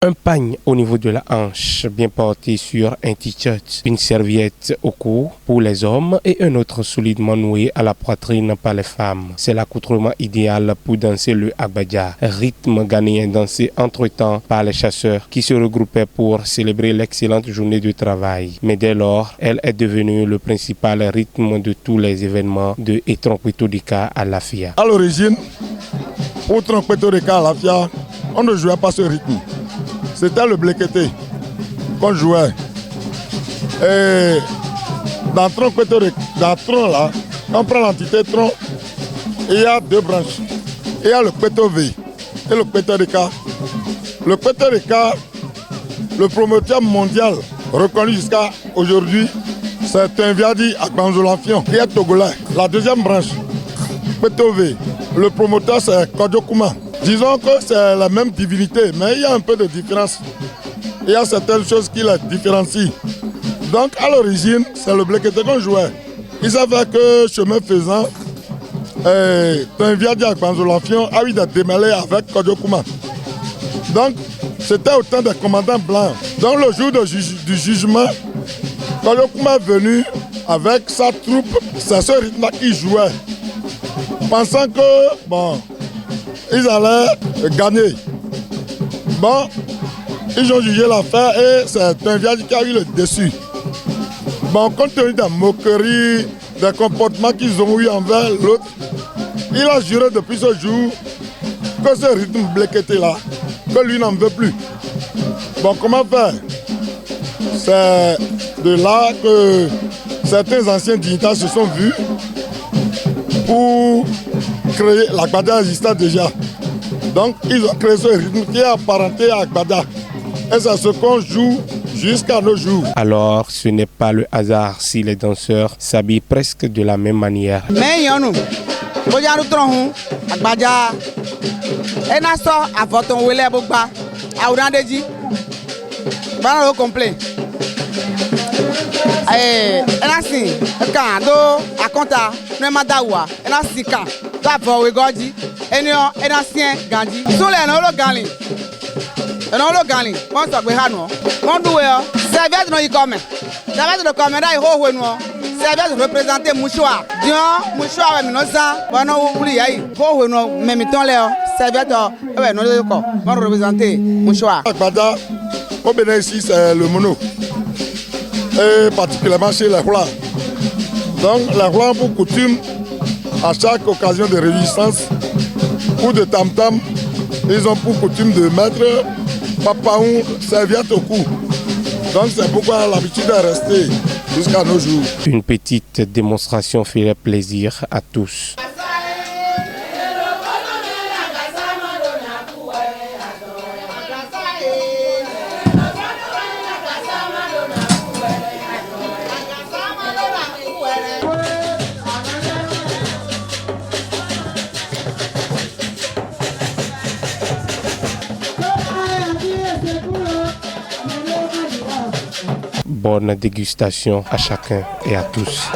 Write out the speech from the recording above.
Un pagne au niveau de la hanche, bien porté sur un t-shirt, une serviette au cou pour les hommes et un autre solidement noué à la poitrine par les femmes. C'est l'accoutrement idéal pour danser le agbadja, rythme ghanéen dansé entre-temps par les chasseurs qui se regroupaient pour célébrer l'excellente journée de travail. Mais dès lors, elle est devenue le principal rythme de tous les événements de Trompetodika à Lafia. À l'origine, pour Trompetodika à Lafia, on ne jouait pas ce rythme. C'était le blekété qu'on jouait. Et dans Tron là, quand on prend l'entité Tron, il y a deux branches. Il y a le Kweto V et le Kwetodika. Le Kwetodika, le promoteur mondial reconnu jusqu'à aujourd'hui, c'est un Viadi Akbanzolafion qui est togolais. La deuxième branche, Kweto V, le promoteur c'est Kodjokuma. Disons que c'est la même divinité, mais il y a un peu de différence. Il y a certaines choses qui la différencient. Donc à l'origine, c'est le blekété qu'on jouait. Il s'avère que chemin faisant, Viadi Akbanzolafion a eu des démêlés avec Kodjokuma. Donc c'était au temps des commandants blancs. Donc le jour du jugement, Kodjokuma est venu avec sa troupe, c'est ce rythme qu'il jouait. Pensant que, bon, ils allaient gagner. Bon, ils ont jugé l'affaire et c'est un Viadi qui a eu le dessus. Bon, compte tenu des moqueries, des comportements qu'ils ont eu envers l'autre, il a juré depuis ce jour que ce rythme blekété là, que lui n'en veut plus. Bon, comment faire? C'est de là que certains anciens dignitaires se sont vus pour créer l'Agbada existant déjà. Donc ils ont créé ce rythme qui est apparenté à Agbada. Et c'est ce qu'on joue jusqu'à nos jours. Alors ce n'est pas le hasard si les danseurs s'habillent presque de la même manière. Mais yonou, bojaru tronhu, Agbada, enaso avoton wele bogba, aurandeji, banalo complet. Enasi kan do akonta no madawa enasi kan da bo we goji enio enasien ganji sule no lo ganli won so gbe hanu won duwe o serviette no ikome serviette no come dai ho ho nu serviette représenter mouchoir dion mouchoir we mi no sa bono wuli yayi ho ho nu me mi ton le o serviette we no le ko won représenter mouchoir. Agbada au Bénin ici c'est le mono. Et particulièrement chez les Rois. Donc les Rois ont pour coutume, à chaque occasion de résistance ou de tam-tam, ils ont pour coutume de mettre papaou serviette au cou. Donc c'est pourquoi l'habitude est restée jusqu'à nos jours. Une petite démonstration ferait plaisir à tous. Bonne dégustation à chacun et à tous.